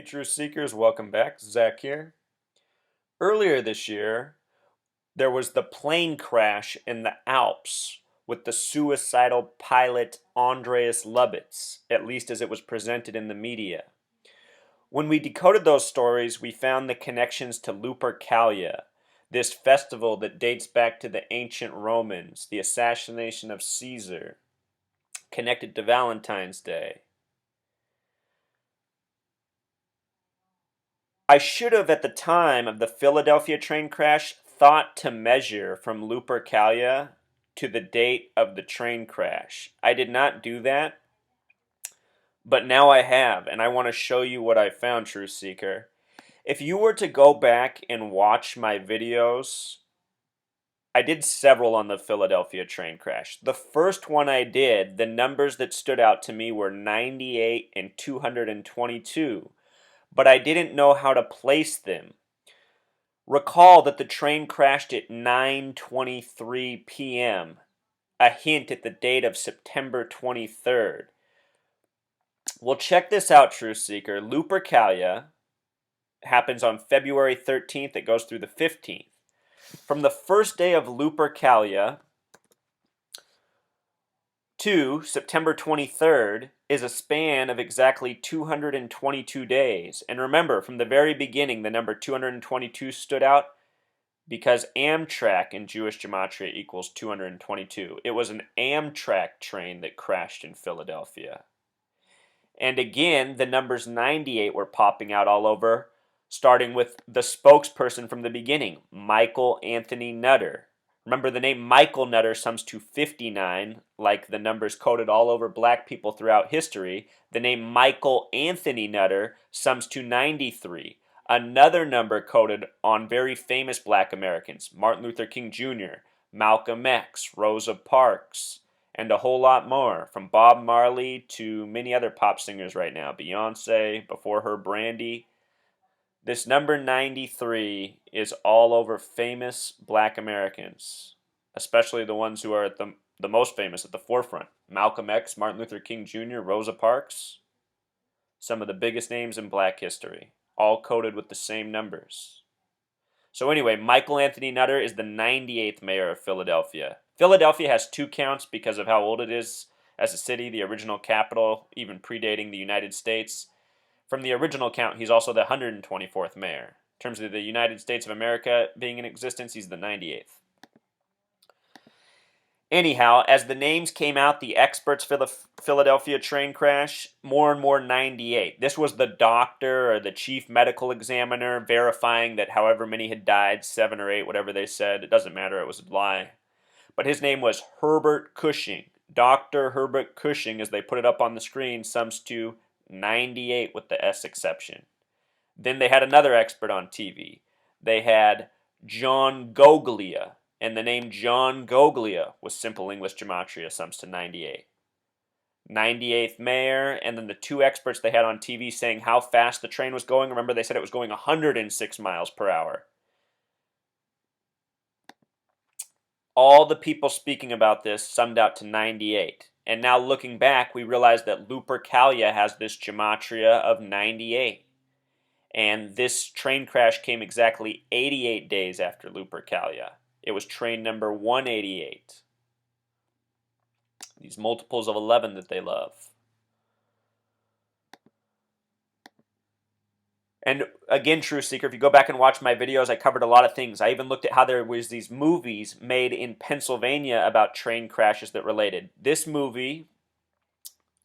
Hey, True Seekers, welcome back. Zach here. Earlier this year, there was the plane crash in the Alps with the suicidal pilot Andreas Lubitz, at least as it was presented in the media. When we decoded those stories, we found the connections to Lupercalia, this festival that dates back to the ancient Romans, the assassination of Caesar, connected to Valentine's Day. I should have, at the time of the Philadelphia train crash, thought to measure from Lupercalia to the date of the train crash. I did not do that, but now I have, and I want to show you what I found, True Seeker. If you were to go back and watch my videos, I did several on the Philadelphia train crash. The first one I did, the numbers that stood out to me were 98 and 222, but I didn't know how to place them. Recall that the train crashed at 9:23 p.m., a hint at the date of September 23rd. Well, check this out, True Seeker. Lupercalia happens on February 13th. It goes through the 15th. From the first day of Lupercalia to September 23rd is a span of exactly 222 days. And remember, from the very beginning, the number 222 stood out because Amtrak in Jewish gematria equals 222. It was an Amtrak train that crashed in Philadelphia. And again, the numbers 98 were popping out all over, starting with the spokesperson from the beginning, Michael Anthony Nutter. Remember, the name Michael Nutter sums to 59, like the numbers coded all over black people throughout history. The name Michael Anthony Nutter sums to 93. Another number coded on very famous black Americans, Martin Luther King Jr., Malcolm X, Rosa Parks, and a whole lot more, from Bob Marley to many other pop singers right now, Beyonce, before her Brandy. This number 93 is all over famous black Americans, especially the ones who are at the most famous at the forefront. Malcolm X, Martin Luther King Jr., Rosa Parks, some of the biggest names in black history, all coded with the same numbers. So anyway, Michael Anthony Nutter is the 98th mayor of Philadelphia. Philadelphia has two counts because of how old it is as a city, the original capital, even predating the United States. From the original count, he's also the 124th mayor. In terms of the United States of America being in existence, he's the 98th. Anyhow, as the names came out, the experts for the Philadelphia train crash, more and more 98. This was the doctor or the chief medical examiner verifying that however many had died, 7 or 8, whatever they said, it doesn't matter, it was a lie. But his name was Herbert Cushing. Dr. Herbert Cushing, as they put it up on the screen, sums to 98 with the S exception. Then they had another expert on TV. They had John Goglia, and the name John Goglia with simple English gematria sums to 98. 98th mayor, and then the two experts they had on TV saying how fast the train was going. Remember, they said it was going 106 miles per hour. All the people speaking about this summed out to 98. And now looking back, we realize that Lupercalia has this gematria of 98. And this train crash came exactly 88 days after Lupercalia. It was train number 188. These multiples of 11 that they love. And again, True Seeker, if you go back and watch my videos, I covered a lot of things. I even looked at how there was these movies made in Pennsylvania about train crashes that related. This movie,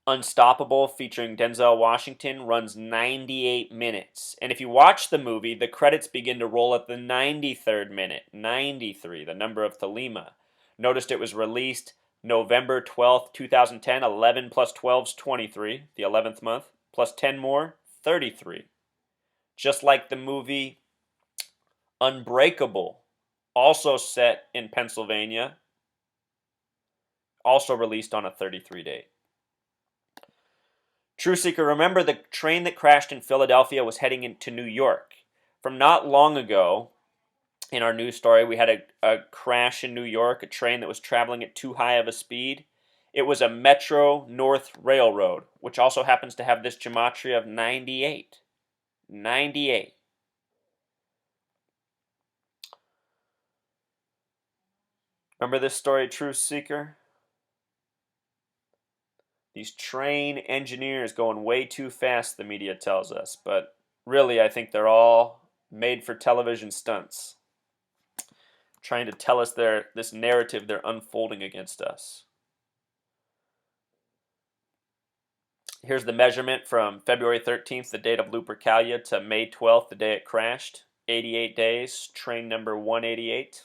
Unstoppable, featuring Denzel Washington, runs 98 minutes. And if you watch the movie, the credits begin to roll at the 93rd minute. 93, the number of Thelema. Noticed it was released November 12th, 2010. 11 plus 12 is 23, the 11th month. Plus 10 more, 33. Just like the movie Unbreakable, also set in Pennsylvania, also released on a 33 date. True Seeker, remember the train that crashed in Philadelphia was heading into New York. From not long ago, in our news story, we had a crash in New York, a train that was traveling at too high of a speed. It was a Metro North Railroad, which also happens to have this gematria of 98. 98. Remember this story, Truth Seeker? These train engineers going way too fast, the media tells us. But really, I think they're all made for television stunts, trying to tell us this narrative they're unfolding against us. Here's the measurement from February 13th, the date of Lupercalia, to May 12th, the day it crashed. 88 days, train number 188.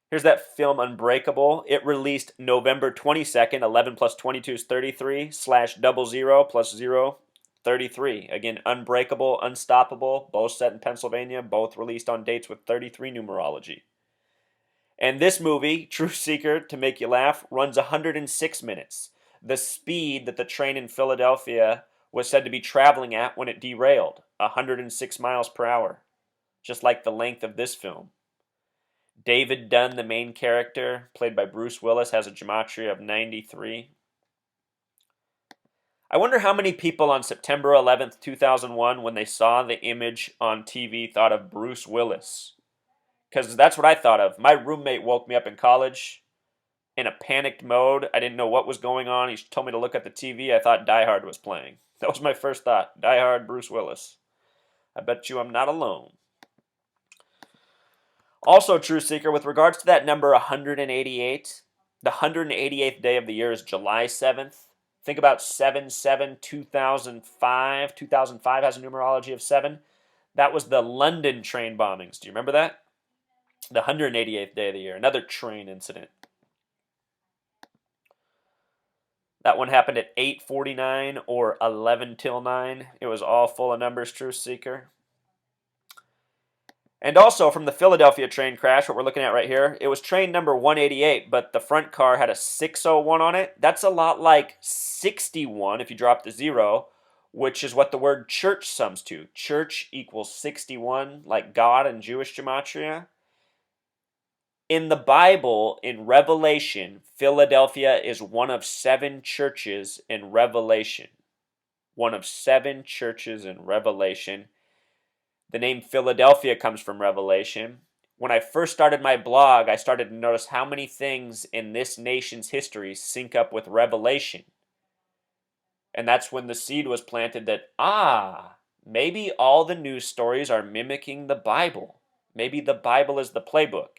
Here's that film Unbreakable. It released November 22nd, 11 plus 22 is 33, /00 plus 0, 33. Again, Unbreakable, Unstoppable, both set in Pennsylvania, both released on dates with 33 numerology. And this movie, Truth Seeker, to make you laugh, runs 106 minutes. The speed that the train in Philadelphia was said to be traveling at when it derailed, 106 miles per hour, just like the length of this film. David Dunn, the main character, played by Bruce Willis, has a gematria of 93. I wonder how many people on September 11th, 2001, when they saw the image on TV, thought of Bruce Willis. Because that's what I thought of. My roommate woke me up in college in a panicked mode. I didn't know what was going on. He told me to look at the TV. I thought Die Hard was playing. That was my first thought. Die Hard, Bruce Willis. I bet you I'm not alone. Also, True Seeker, with regards to that number 188, the 188th day of the year is July 7th. Think about 7/7/2005. 2005 has a numerology of 7. That was the London train bombings. Do you remember that? The 188th day of the year, another train incident. That one happened at 8:49 or 11 till 9. It was all full of numbers, True Seeker. And also from the Philadelphia train crash, what we're looking at right here, it was train number 188, but the front car had a 601 on it. That's a lot like 61 if you drop the 0, which is what the word church sums to. Church equals 61, like God in Jewish gematria. In the Bible, in Revelation, Philadelphia is one of 7 churches in Revelation. One of 7 churches in Revelation. The name Philadelphia comes from Revelation. When I first started my blog, I started to notice how many things in this nation's history sync up with Revelation. And that's when the seed was planted that, maybe all the news stories are mimicking the Bible. Maybe the Bible is the playbook.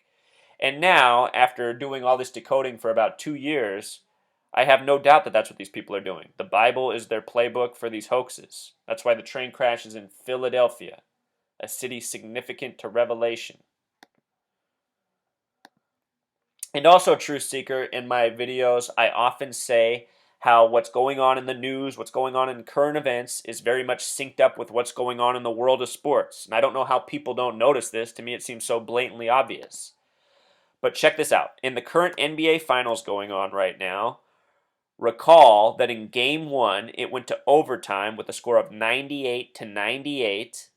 And now, after doing all this decoding for about 2 years, I have no doubt that that's what these people are doing. The Bible is their playbook for these hoaxes. That's why the train crash is in Philadelphia, a city significant to Revelation. And also, Truth Seeker, in my videos, I often say how what's going on in the news, what's going on in current events is very much synced up with what's going on in the world of sports. And I don't know how people don't notice this. To me, it seems so blatantly obvious. But check this out. In the current NBA Finals going on right now, recall that in Game 1, it went to overtime with a score of 98-98.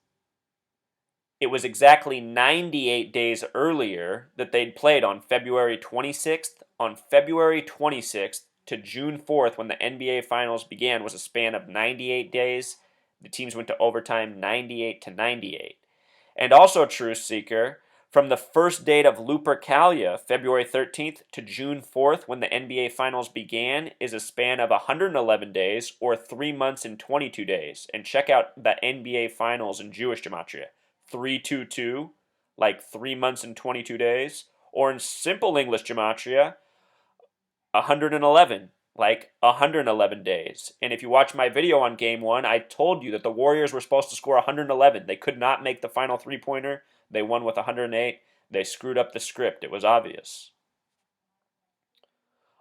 It was exactly 98 days earlier that they'd played on February 26th. On February 26th to June 4th, when the NBA Finals began, was a span of 98 days. The teams went to overtime 98-98. And also, Truth Seeker, from the first date of Lupercalia, February 13th, to June 4th, when the NBA Finals began, is a span of 111 days, or 3 months and 22 days. And check out the NBA Finals in Jewish gematria. 322, like 3 months and 22 days. Or in simple English gematria, 111, like 111 days. And if you watch my video on Game 1, I told you that the Warriors were supposed to score 111. They could not make the final three-pointer. They won with 108. They screwed up the script. It was obvious.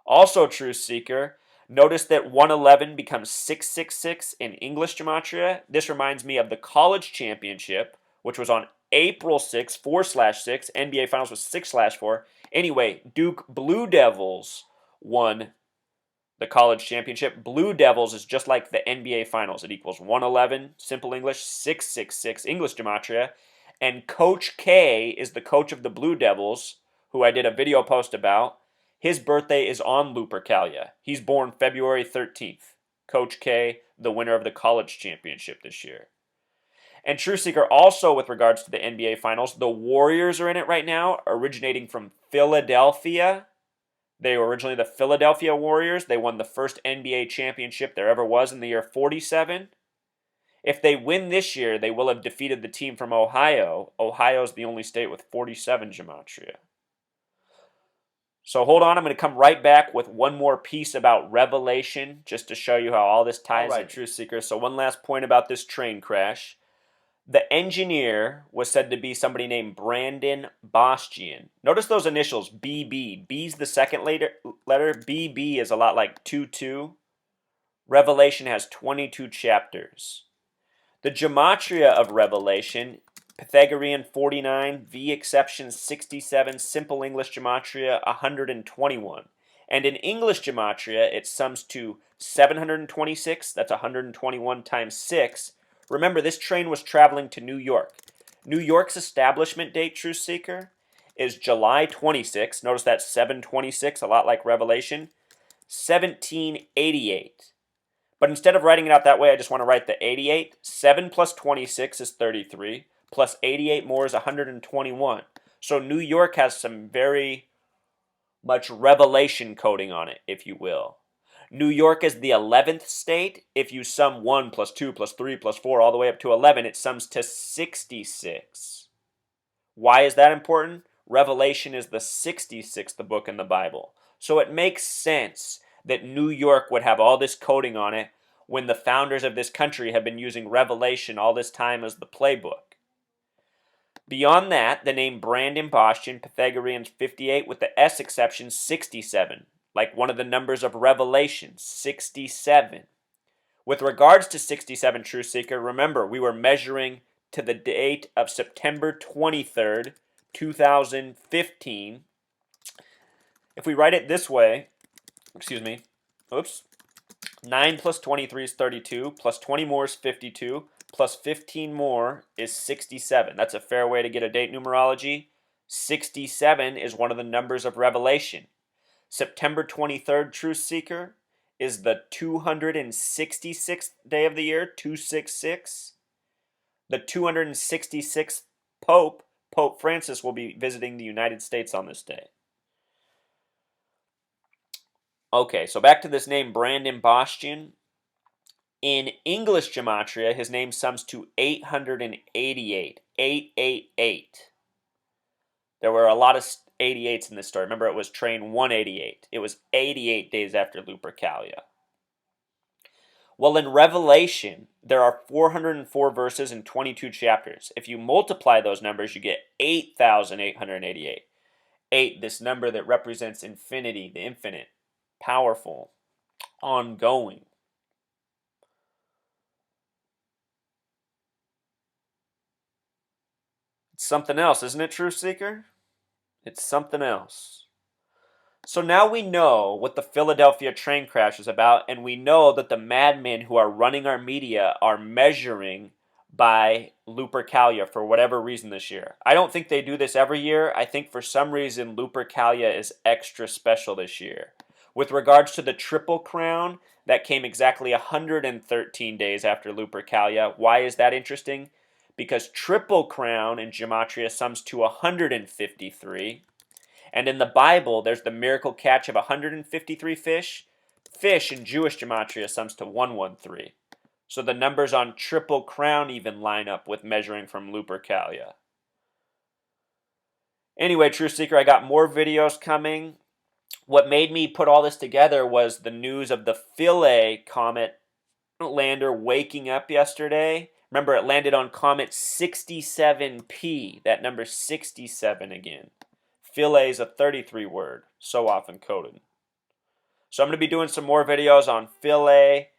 Also, Truth Seeker, notice that 111 becomes 666 in English gematria. This reminds me of the college championship, which was on April 6, 4/6. NBA Finals was 6/4. Anyway, Duke Blue Devils won the college championship. Blue Devils is just like the NBA Finals. It equals 111, simple English, 666, English gematria. And Coach K is the coach of the Blue Devils, who I did a video post about. His birthday is on Lupercalia. He's born February 13th. Coach K, the winner of the college championship this year. And True Seeker, also with regards to the NBA Finals, the Warriors are in it right now, originating from Philadelphia. They were originally the Philadelphia Warriors. They won the first NBA championship there ever was in the year 47. If they win this year, they will have defeated the team from Ohio. Ohio is the only state with 47 gematria. So hold on, I'm going to come right back with one more piece about Revelation, just to show you how all this ties in. Truth Seeker. So one last point about this train crash. The engineer was said to be somebody named Brandon Bastian. Notice those initials, BB. B's the second letter. BB is a lot like 22. Revelation has 22 chapters. The gematria of Revelation, Pythagorean 49, V exception 67, simple English gematria 121. And in English gematria, it sums to 726, that's 121 times 6. Remember, this train was traveling to New York. New York's establishment date, Truth Seeker, is July 26. Notice that's 726, a lot like Revelation. 1788. But instead of writing it out that way, I just want to write the 88. 7 plus 26 is 33. Plus 88 more is 121. So New York has some very much Revelation coding on it, if you will. New York is the 11th state. If you sum 1 plus 2 plus 3 plus 4 all the way up to 11, it sums to 66. Why is that important? Revelation is the 66th book in the Bible. So it makes sense that New York would have all this coding on it when the founders of this country have been using Revelation all this time as the playbook. Beyond that, the name Brandon Bastian, Pythagorean 58 with the S exception 67, like one of the numbers of Revelation, 67. With regards to 67, True Seeker, remember we were measuring to the date of September 23rd, 2015. If we write it this way, 9 plus 23 is 32, plus 20 more is 52, plus 15 more is 67. That's a fair way to get a date numerology. 67 is one of the numbers of Revelation. September 23rd, Truth Seeker, is the 266th day of the year, 266. The 266th Pope, Pope Francis, will be visiting the United States on this day. Okay, so back to this name, Brandon Bastian. In English gematria, his name sums to 888. 888. There were a lot of 88s in this story. Remember, it was train 188. It was 88 days after Lupercalia. Well, in Revelation, there are 404 verses and 22 chapters. If you multiply those numbers, you get 8,888. 8, this number that represents infinity, the infinite, powerful, ongoing. It's something else, isn't it, Truth Seeker? It's something else. So now we know what the Philadelphia train crash is about, and we know that the madmen who are running our media are measuring by Lupercalia for whatever reason this year. I don't think they do this every year. I think for some reason Lupercalia is extra special this year. With regards to the Triple Crown, that came exactly 113 days after Lupercalia. Why is that interesting? Because Triple Crown in gematria sums to 153. And in the Bible, there's the miracle catch of 153 fish. Fish in Jewish gematria sums to 113. So the numbers on Triple Crown even line up with measuring from Lupercalia. Anyway, Truth Seeker, I got more videos coming. What made me put all this together was the news of the Philae comet lander waking up yesterday. Remember, it landed on comet 67P. That number 67 again. Philae is a 33 word, so often coded. So I'm going to be doing some more videos on Philae,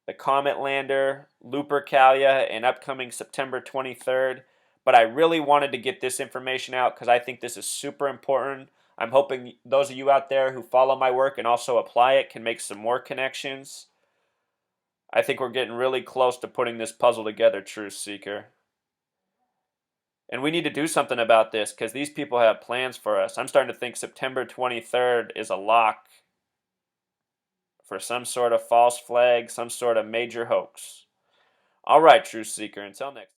the comet lander, Lupercalia, and upcoming September 23rd. But I really wanted to get this information out because I think this is super important. I'm hoping those of you out there who follow my work and also apply it can make some more connections. I think we're getting really close to putting this puzzle together, Truth Seeker. And we need to do something about this because these people have plans for us. I'm starting to think September 23rd is a lock for some sort of false flag, some sort of major hoax. All right, Truth Seeker, until next